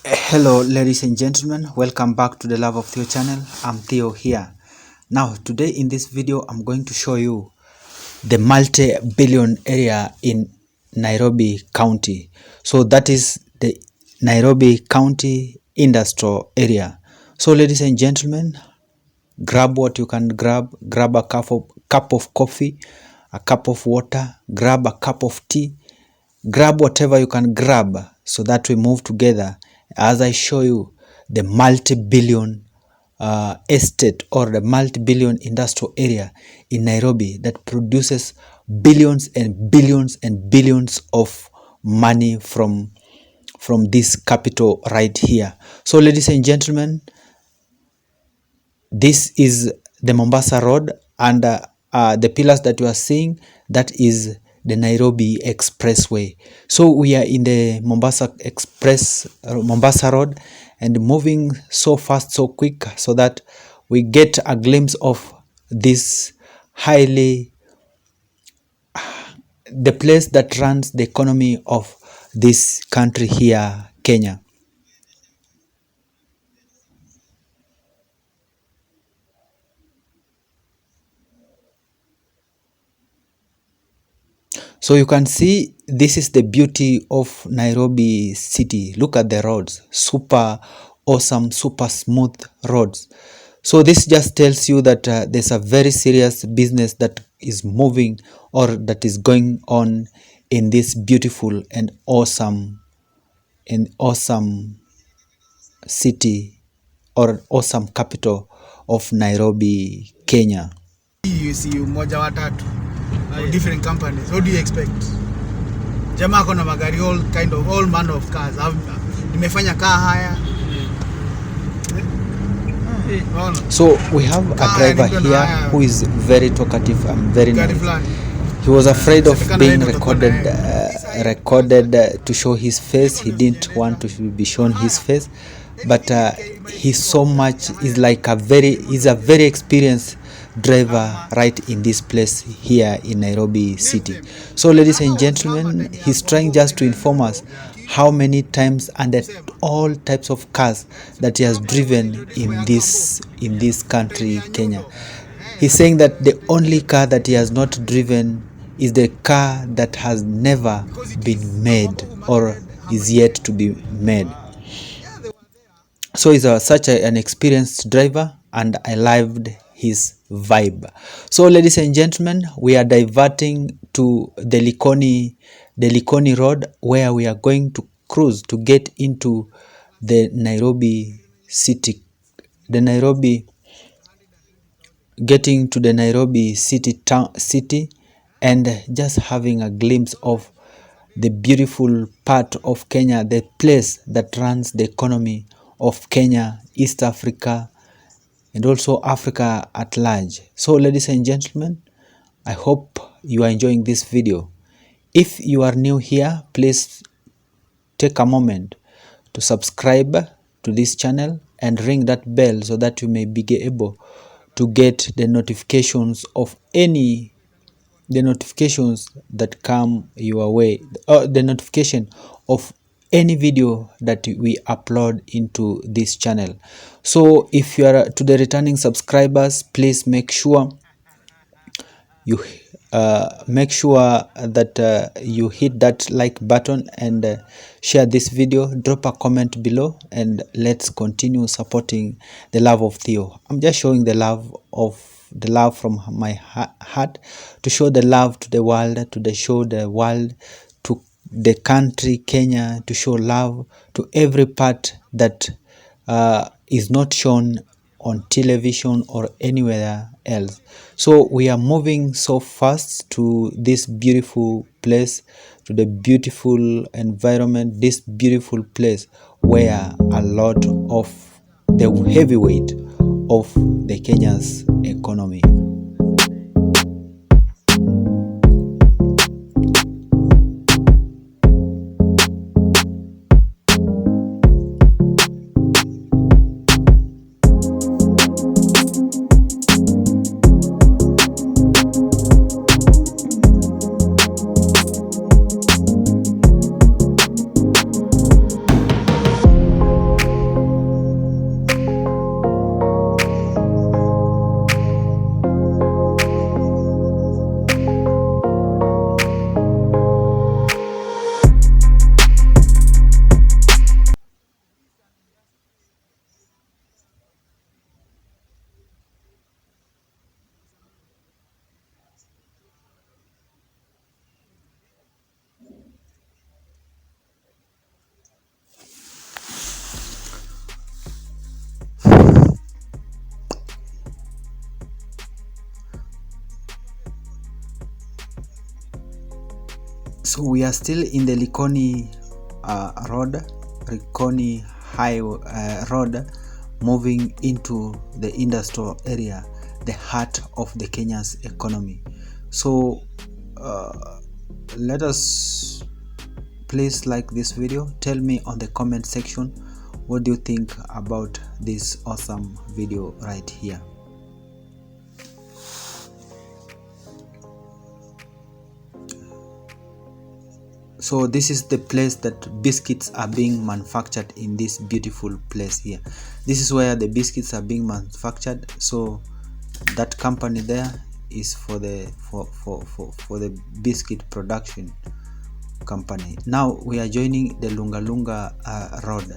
Hello ladies and gentlemen, welcome back to the Love of Theo channel. I'm Theo here. Now today in this video I'm going to show you the multi-billion area in Nairobi County. So that is the Nairobi County industrial area. So ladies and gentlemen, grab what you can grab a cup of coffee, a cup of water, grab a cup of tea, grab whatever you can grab so that we move together as I show you the multi-billion estate or the multi-billion industrial area in Nairobi that produces billions and billions and billions of money from this capital right here. So ladies and gentlemen, this is the Mombasa Road, and the pillars that you are seeing, that is the Nairobi Expressway. So we are in the Mombasa Road, and moving so fast, so quick, so that we get a glimpse of this the place that runs the economy of this country here, Kenya. So you can see this is the beauty of Nairobi city. Look at the roads, super awesome, super smooth roads. So this just tells you that there's a very serious business that is moving or that is going on in this beautiful and awesome city or awesome capital of Nairobi, Kenya. You see mmoja watatu different companies. What do you expect? Jamaa kona magari, all manner of cars. Nimefanya car hire. So we have a driver here who is very talkative and very nice. He was afraid of being recorded to show his face. He didn't want to be shown his face, but he's a very experienced driver right in this place here in Nairobi city. So ladies and gentlemen, he's trying just to inform us how many times and at all types of cars that he has driven in this country, Kenya. He's saying that the only car that he has not driven is the car that has never been made or is yet to be made. So he's such an experienced driver, and I loved his vibe. So ladies and gentlemen, we are diverting to the Likoni Road, where we are going to cruise to get into the Nairobi city, getting to the Nairobi city, and just having a glimpse of the beautiful part of Kenya, the place that runs the economy of Kenya, East Africa, and also Africa at large. So ladies and gentlemen, I hope you are enjoying this video. If you are new here, please take a moment to subscribe to this channel and ring that bell so that you may be able to get the notifications of the notifications that come your way, the notification of any video that we upload into this channel. So if you are to the returning subscribers, please make sure you that you hit that like button and share this video. Drop a comment below, and let's continue supporting the Love of Theo. I'm just showing the love from my heart, to show the love to the world, show the world, to the country Kenya, to show love to every part that is not shown on television or anywhere else. So we are moving so fast to this beautiful place, to the beautiful environment, this beautiful place where a lot of the heavyweight of the Kenya's economy. So we are still in the Likoni Highway road, moving into the industrial area, the heart of the Kenya's economy. So let us please like this video. Tell me on the comment section what do you think about this awesome video right here. So this is the place that biscuits are being manufactured, in this beautiful place here. This is where the biscuits are being manufactured. So that company there is for the biscuit production company. Now we are joining the Lunga road.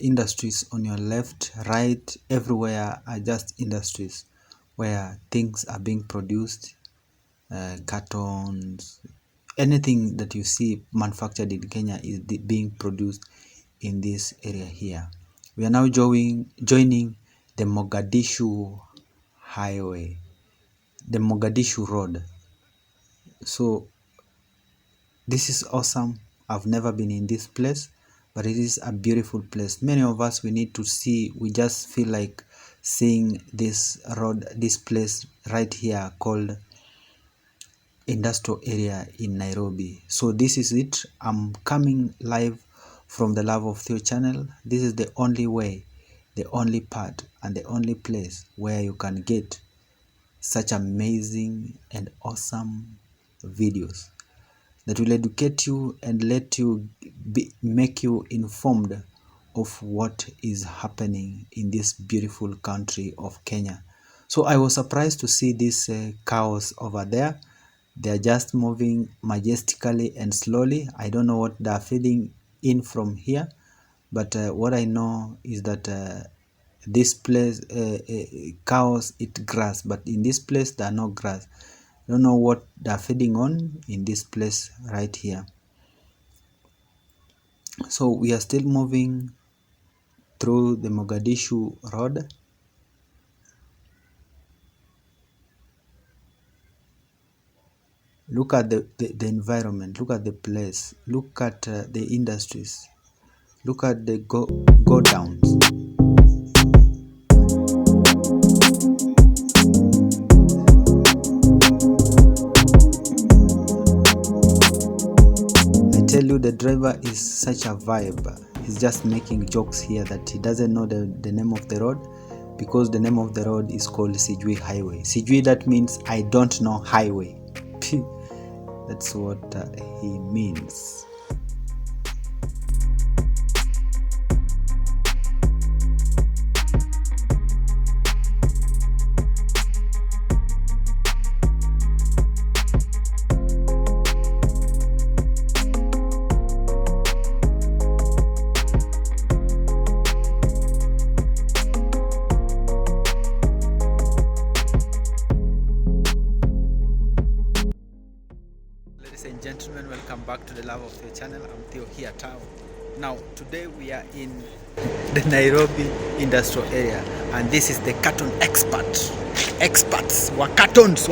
Industries on your left, right, everywhere are just industries where things are being produced, cartons, anything that you see manufactured in Kenya is being produced in this area here. We are now joining the Mogadishu Highway, the Mogadishu Road. So this is awesome. I've never been in this place, but it is a beautiful place. Many of us, we need to see, we just feel like seeing this road, this place right here called industrial area in Nairobi. So this is it. I'm coming live from the Love of Theo channel. This is the only way, the only part, and the only place where you can get such amazing and awesome videos that will educate you and let you make you informed of what is happening in this beautiful country of Kenya. So I was surprised to see these cows over there. They are just moving majestically and slowly. I don't know what they are feeding in from here, but what I know is that this place, cows eat grass, but in this place there are no grass. I don't know what they're feeding on in this place right here. So we are still moving through the Mogadishu road. Look at the environment, look at the place, look at the industries, look at the go downs. Tell you, the driver is such a vibe. He's just making jokes here that he doesn't know the name of the road, because the name of the road is called Sijui Highway. Sijui, that means I don't know highway. That's what he means. Ladies and gentlemen, welcome back to the Love of Theo channel. I'm Theo here town. Now today we are in the Nairobi industrial area, and this is the carton experts. Cartons.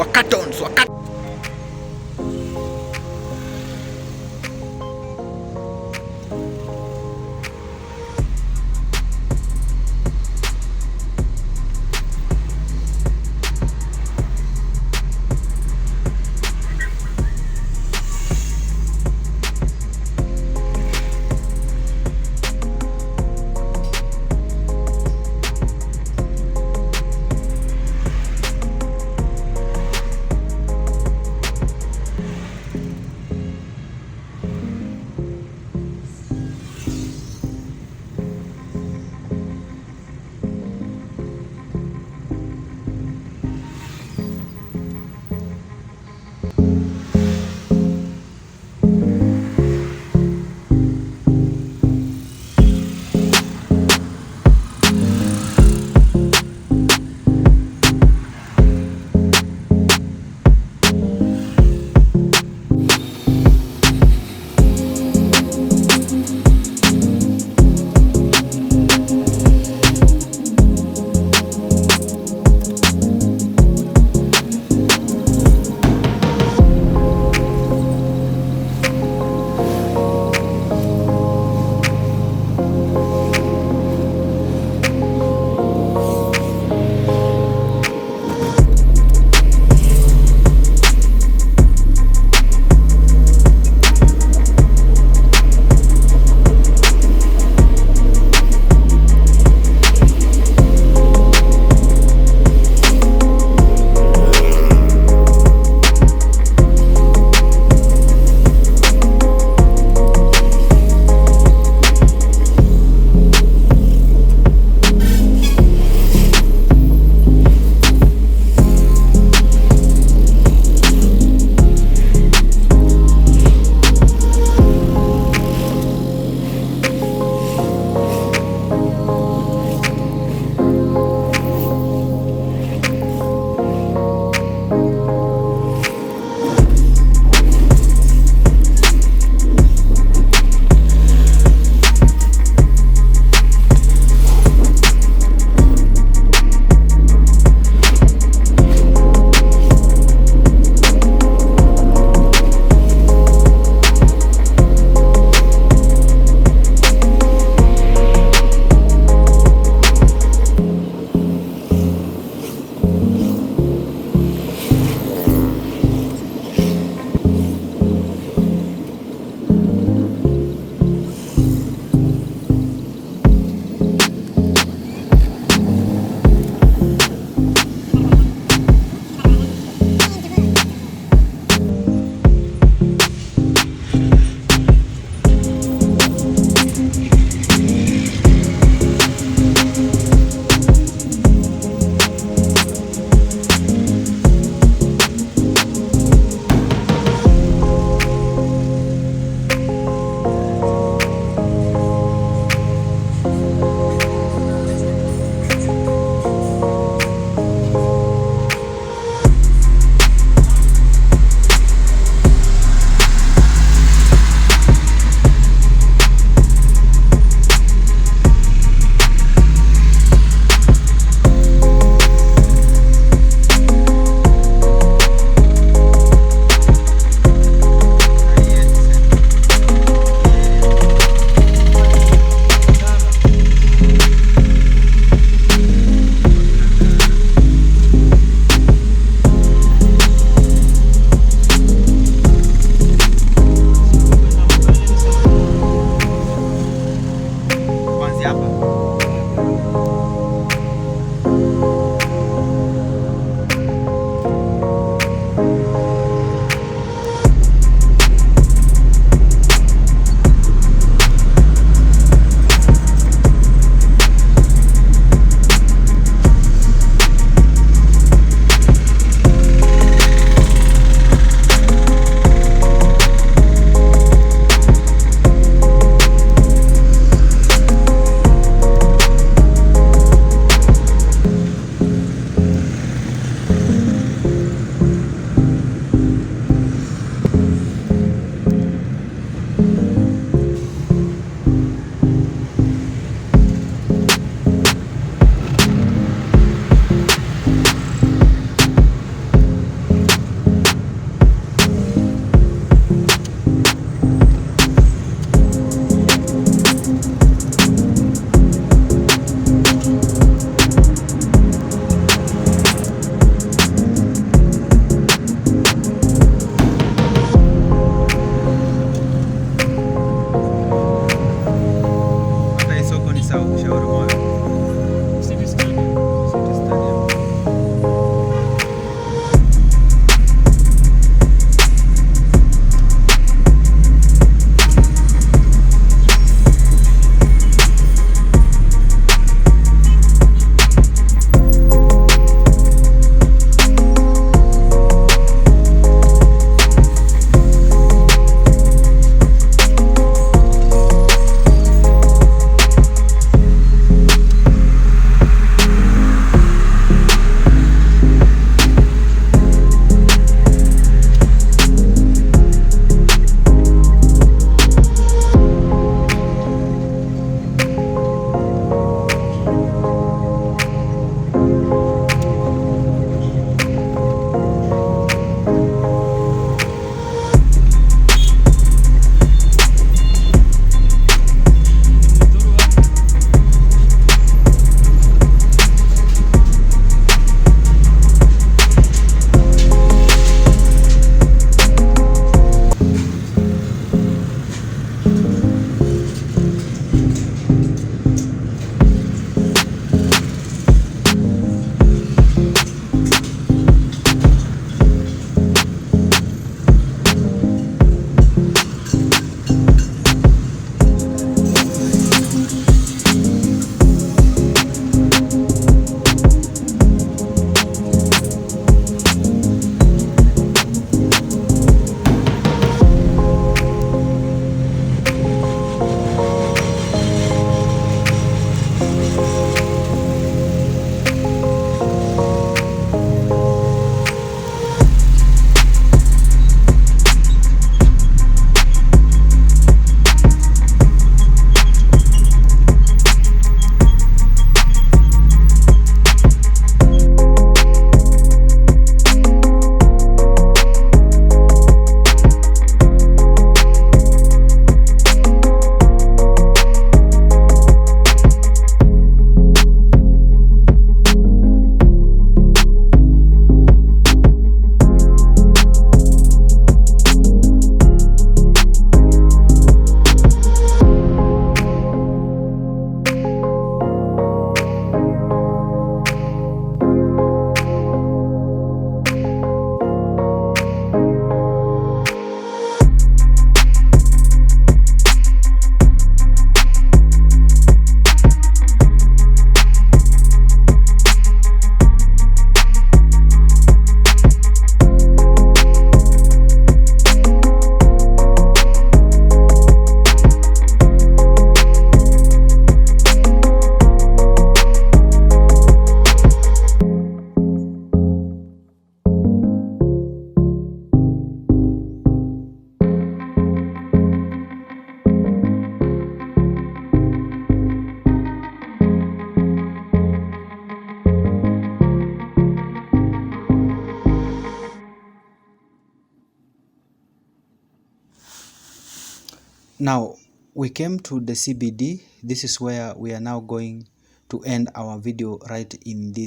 Now we came to the CBD. This is where we are now going to end our video, right in the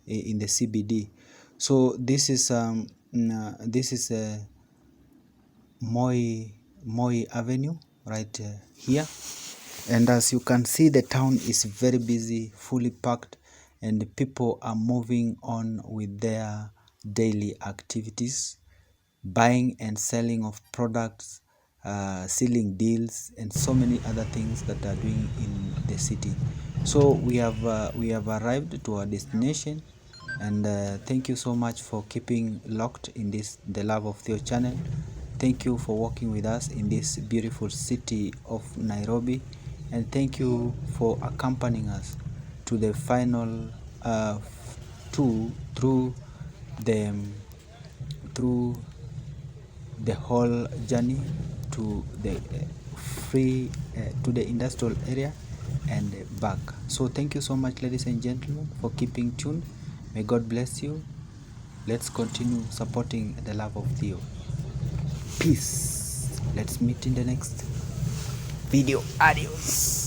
CBD. So this is Moi Avenue right here, and as you can see, the town is very busy, fully packed, and people are moving on with their daily activities, buying and selling of products, sealing deals, and so many other things that are doing in the city. So we have arrived to our destination, and thank you so much for keeping locked in the Love of Theo channel. Thank you for walking with us in this beautiful city of Nairobi, and thank you for accompanying us to the final through the whole journey to the to the industrial area and back. So thank you so much, ladies and gentlemen, for keeping tuned. May God bless you. Let's continue supporting the Love of Theo. Peace. Let's meet in the next video. Adios.